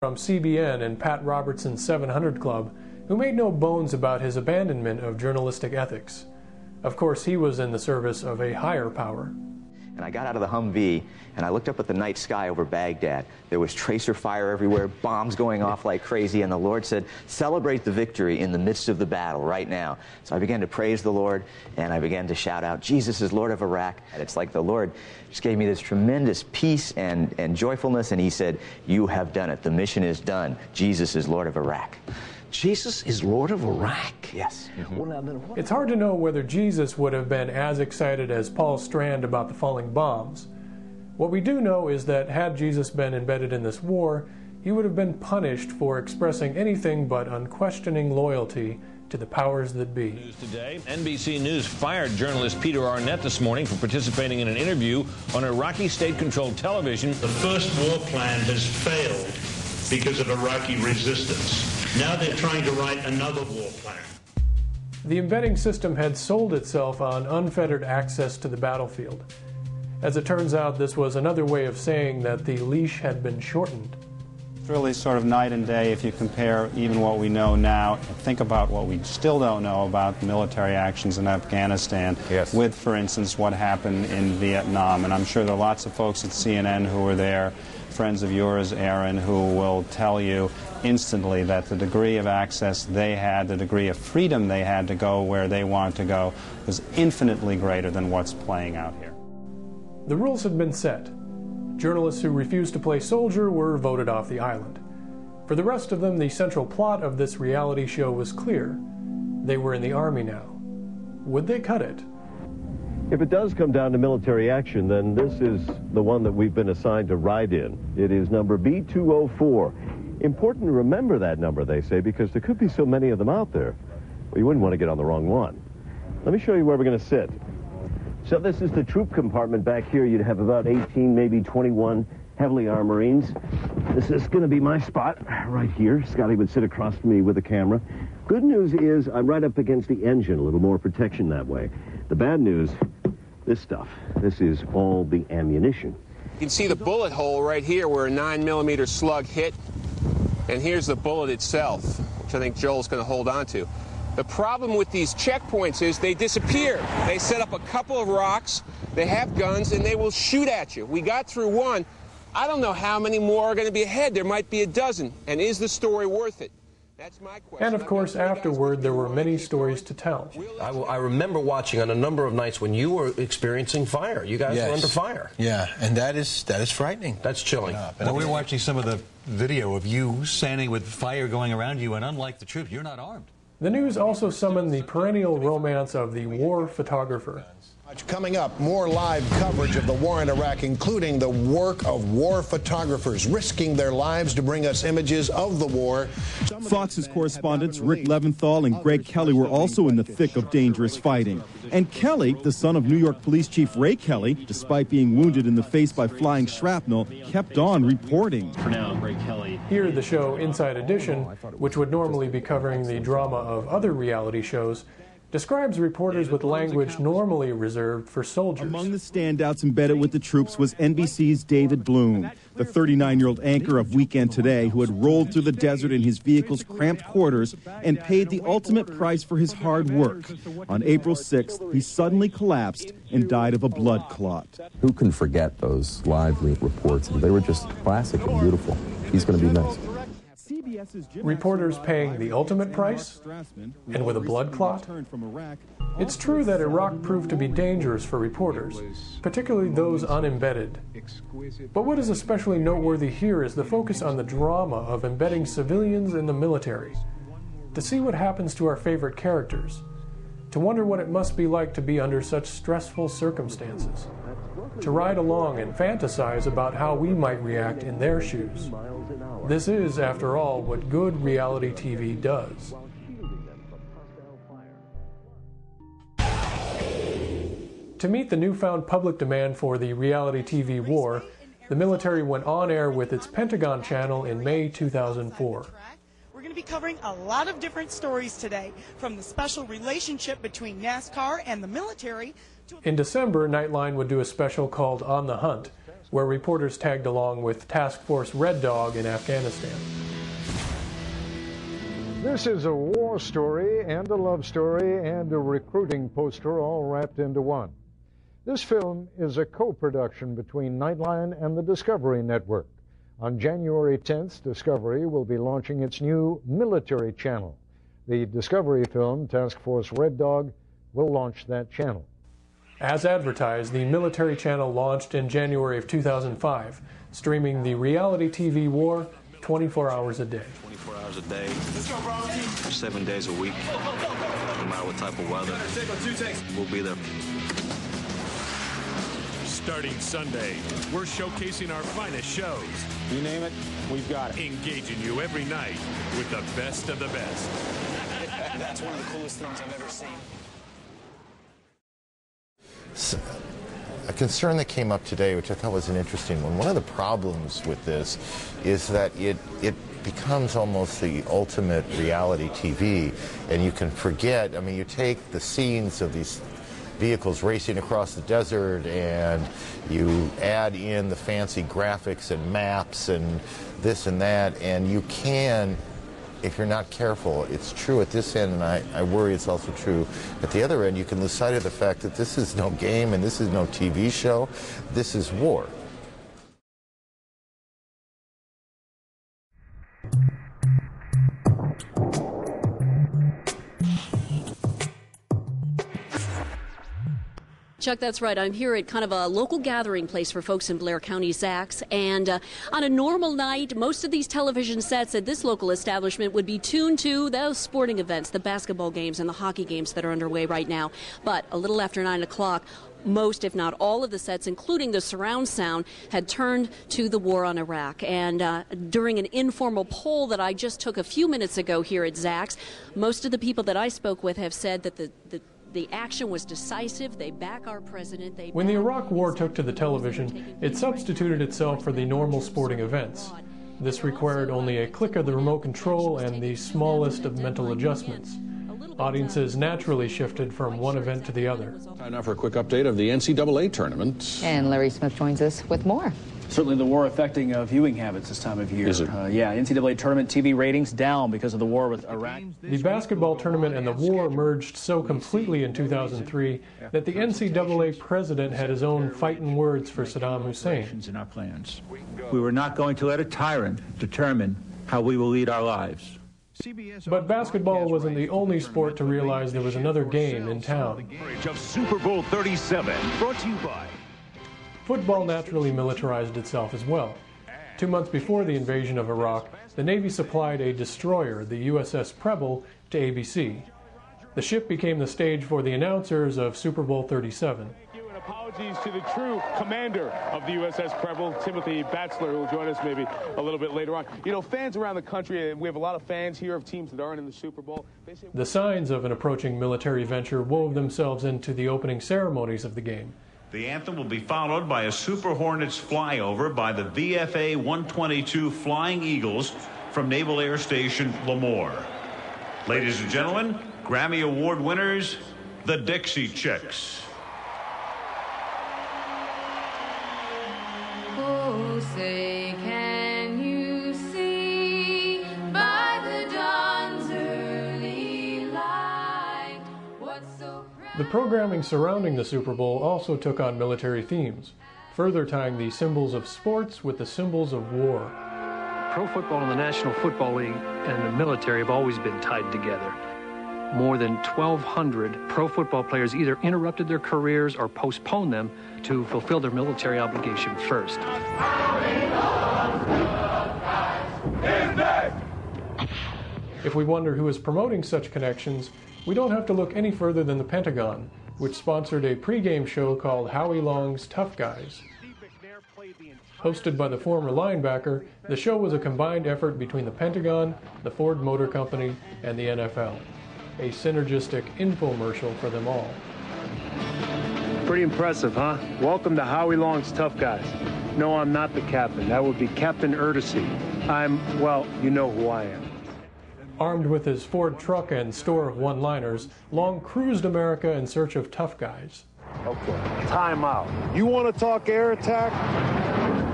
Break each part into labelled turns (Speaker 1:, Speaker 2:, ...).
Speaker 1: from CBN and Pat Robertson's 700 Club, who made no bones about his abandonment of journalistic ethics. Of course, he was in the service of a higher power.
Speaker 2: And I got out of the Humvee, and I looked up at the night sky over Baghdad. There was tracer fire everywhere, bombs going off like crazy, and the Lord said, celebrate the victory in the midst of the battle right now. So I began to praise the Lord, and I began to shout out, Jesus is Lord of Iraq. And it's like the Lord just gave me this tremendous peace and joyfulness, and he said, you have done it. The mission is done. Jesus is Lord of Iraq.
Speaker 3: Jesus is Lord of Iraq?
Speaker 2: Yes.
Speaker 1: Mm-hmm. It's hard to know whether Jesus would have been as excited as Paul Strand about the falling bombs. What we do know is that had Jesus been embedded in this war, he would have been punished for expressing anything but unquestioning loyalty to the powers that be.
Speaker 4: News today, NBC News fired journalist Peter Arnett this morning for participating in an interview on Iraqi state-controlled television.
Speaker 5: The first war plan has failed because of Iraqi resistance. Now they're trying to write another war plan.
Speaker 1: The embedding system had sold itself on unfettered access to the battlefield. As it turns out, this was another way of saying that the leash had been shortened.
Speaker 6: It's really sort of night and day if you compare even what we know now and think about what we still don't know about military actions in Afghanistan with, for instance, what happened in Vietnam. And I'm sure there are lots of folks at CNN who were there, friends of yours, Aaron, who will tell you instantly that the degree of access they had, the degree of freedom they had to go where they wanted to go, was infinitely greater than what's playing out here.
Speaker 1: The rules had been set. Journalists who refused to play soldier were voted off the island. For the rest of them, the central plot of this reality show was clear. They were in the Army now. Would they cut it?
Speaker 7: If it does come down to military action, then this is the one that we've been assigned to ride in. It is number B204. Important to remember that number, they say, because there could be so many of them out there. Well, you wouldn't want to get on the wrong one. Let me show you where we're going to sit. So this is the troop compartment back here. You'd have about 18, maybe 21 heavily armed Marines. This is going to be my spot right here. Scotty would sit across from me with the camera. Good news is I'm right up against the engine, a little more protection that way. The bad news, this stuff, this is all the ammunition.
Speaker 8: You can see the bullet hole right here where a 9mm slug hit. And here's the bullet itself, which I think Joel's going to hold on to. The problem with these checkpoints is they disappear. They set up a couple of rocks, they have guns, and they will shoot at you. We got through one. I don't know how many more are going to be ahead. There might be a dozen. And is the story worth it? That's my question.
Speaker 1: And of course, afterward, there were many stories to tell.
Speaker 3: I remember watching on a number of nights when you were experiencing fire. You guys were under fire.
Speaker 9: Yeah, and that is frightening.
Speaker 3: That's chilling.
Speaker 9: And we were watching some of the video of you standing with fire going around you, and unlike the troops, you're not armed.
Speaker 1: The news also summoned the perennial romance of the war photographer.
Speaker 10: Coming up, more live coverage of the war in Iraq, including the work of war photographers risking their lives to bring us images of the war.
Speaker 11: Fox's correspondents Rick Leventhal and Greg Kelly were also in the thick of dangerous fighting. And Kelly, the son of New York Police Chief Ray Kelly, despite being wounded in the face by flying shrapnel, kept on reporting.
Speaker 12: For now, Ray Kelly.
Speaker 1: Here, the show Inside Edition, which would normally be covering the drama of other reality shows, describes reporters with language normally reserved for soldiers.
Speaker 11: Among the standouts embedded with the troops was NBC's David Bloom, the 39-year-old anchor of Weekend Today, who had rolled through the desert in his vehicle's cramped quarters and paid the ultimate price for his hard work. On April 6th, he suddenly collapsed and died of a blood clot.
Speaker 13: Who can forget those live reports? They were just classic and beautiful. He's going to be missed.
Speaker 1: Reporters paying the ultimate price, and with a blood clot? It's true that Iraq proved to be dangerous for reporters, particularly those unembedded. But what is especially noteworthy here is the focus on the drama of embedding civilians in the military. To see what happens to our favorite characters, to wonder what it must be like to be under such stressful circumstances, to ride along and fantasize about how we might react in their shoes. This is, after all, what good reality TV does. To meet the newfound public demand for the reality TV war, the military went on air with its Pentagon channel in May 2004.
Speaker 14: We're going to be covering a lot of different stories today, from the special relationship between NASCAR and the military.
Speaker 1: In December, Nightline would do a special called On the Hunt, where reporters tagged along with Task Force Red Dog in Afghanistan.
Speaker 12: This is a war story and a love story and a recruiting poster all wrapped into one. This film is a co-production between Nightline and the Discovery Network. On January 10th, Discovery will be launching its new military channel. The Discovery film, Task Force Red Dog, will launch that channel.
Speaker 1: As advertised, the military channel launched in January of 2005, streaming the reality TV war 24 hours a day.
Speaker 15: 24 hours a day, 7 days a week, no matter what type of weather, we'll be there.
Speaker 16: Starting Sunday, we're showcasing our finest shows.
Speaker 17: You name it, we've got it.
Speaker 16: Engaging you every night with the best of the best.
Speaker 17: That's one of the coolest things I've ever seen.
Speaker 18: A concern that came up today, which I thought was an interesting one. One of the problems with this is that it becomes almost the ultimate reality TV, and you can forget. I mean, you take the scenes of these vehicles racing across the desert and you add in the fancy graphics and maps and this and that, and you can, if you're not careful, it's true at this end, and I worry it's also true at the other end, you can lose sight of the fact that this is no game and this is no TV show, this is war.
Speaker 19: Chuck, that's right. I'm here at kind of a local gathering place for folks in Blair County, Zach's. And on a normal night, most of these television sets at this local establishment would be tuned to those sporting events, the basketball games and the hockey games that are underway right now. But a little after 9 o'clock, most, if not all, of the sets, including the surround sound, had turned to the war on Iraq. And during an informal poll that I just took a few minutes ago here at Zach's, most of the people that I spoke with have said that the action was decisive. They back our president.
Speaker 1: When the Iraq War took to the television, it substituted itself for the normal sporting events. This required only a click of the remote control and the smallest of mental adjustments. Audiences naturally shifted from one event to the other.
Speaker 20: Time now for a quick update of the NCAA tournament.
Speaker 21: And Larry Smith joins us with more.
Speaker 22: Certainly the war affecting viewing habits this time of year.
Speaker 20: Is it?
Speaker 22: Yeah, NCAA tournament TV ratings down because of the war with Iraq.
Speaker 1: The basketball tournament and the war merged so completely in 2003 that the NCAA president had his own fighting words for Saddam Hussein.
Speaker 23: In our plans. We were not going to let a tyrant determine how we will lead our lives.
Speaker 1: But basketball wasn't the only sport to realize there was another game in town.
Speaker 16: Of Super Bowl 37, brought to you by.
Speaker 1: Football naturally militarized itself as well. 2 months before the invasion of Iraq, the Navy supplied a destroyer, the USS Preble, to ABC. The ship became the stage for the announcers of Super Bowl 37.
Speaker 24: Apologies to the true commander of the USS Preble, Timothy Batchelor, who will join us maybe a little bit later on. You know, fans around the country, and we have a lot of fans here of teams that aren't in the Super Bowl.
Speaker 1: The signs of an approaching military venture wove themselves into the opening ceremonies of the game.
Speaker 25: The anthem will be followed by a Super Hornets flyover by the VFA 122 Flying Eagles from Naval Air Station Lemoore. Ladies and gentlemen, Grammy Award winners, the Dixie Chicks.
Speaker 26: Oh, say, can you see by the dawn's early light what's so proud?
Speaker 1: The programming surrounding the Super Bowl also took on military themes, further tying the symbols of sports with the symbols of war.
Speaker 27: Pro football and the National Football League and the military have always been tied together. More than 1,200 pro football players either interrupted their careers or postponed them to fulfill their military obligation first.
Speaker 1: If we wonder who is promoting such connections, we don't have to look any further than the Pentagon, which sponsored a pregame show called Howie Long's Tough Guys. Hosted by the former linebacker, the show was a combined effort between the Pentagon, the Ford Motor Company, and the NFL. A synergistic infomercial for them all.
Speaker 27: Pretty impressive, huh? Welcome to Howie Long's Tough Guys. No, I'm not the captain. That would be Captain Erdesy. Well, you know who I am.
Speaker 1: Armed with his Ford truck and store of one-liners, Long cruised America in search of tough guys.
Speaker 24: Okay, time out. You want to talk air attack?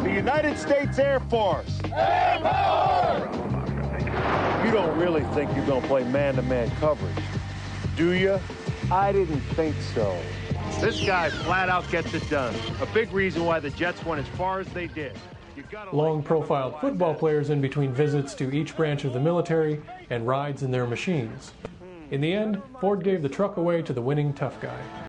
Speaker 24: The United States Air Force. Air Power! You don't really think you're going to play man-to-man coverage, do you? I didn't think so. This guy flat out gets it done. A big reason why the Jets went as far as they did.
Speaker 1: Long-profiled football players in between visits to each branch of the military and rides in their machines. In the end, Ford gave the truck away to the winning tough guy.